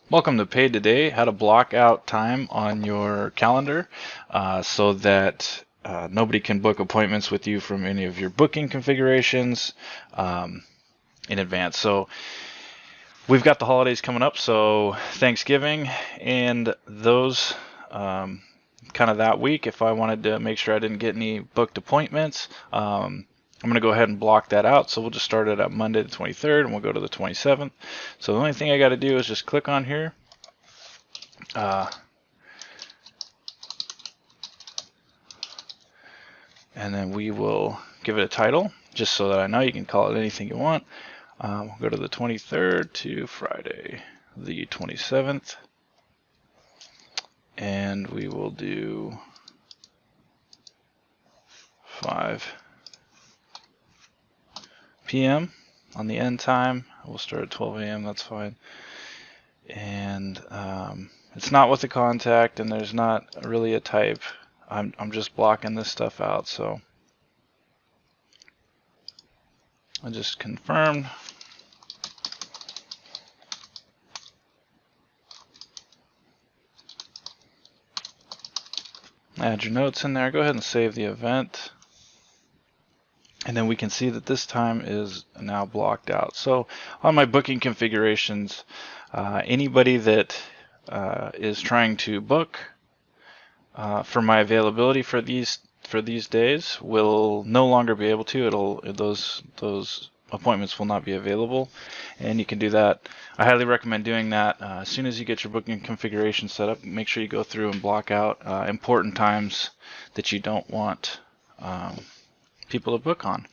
Welcome to PaidToday, how to block out time on your calendar so that nobody can book appointments with you from any of your booking configurations in advance. So we've got the holidays coming up, so Thanksgiving and those kind of that week, if I wanted to make sure I didn't get any booked appointments, I'm going to go ahead and block that out. So we'll just start it at Monday the 23rd and we'll go to the 27th. So the only thing I got to do is just click on here. And then we will give it a title just so that I know. You can call it anything you want. We'll go to the 23rd to Friday the 27th, and we will do 5 p.m. on the end time. We'll start at 12 a.m. That's fine. And it's not with a contact, and there's not really a type. I'm just blocking this stuff out, so I just confirmed. Add your notes in there. Go ahead and save the event. And then we can see that this time is now blocked out. So on my booking configurations, anybody that is trying to book for my availability for these days will no longer be able to. Those appointments will not be available, and you can do that. I highly recommend doing that as soon as you get your booking configuration set up. Make sure you go through and block out important times that you don't want people to book on.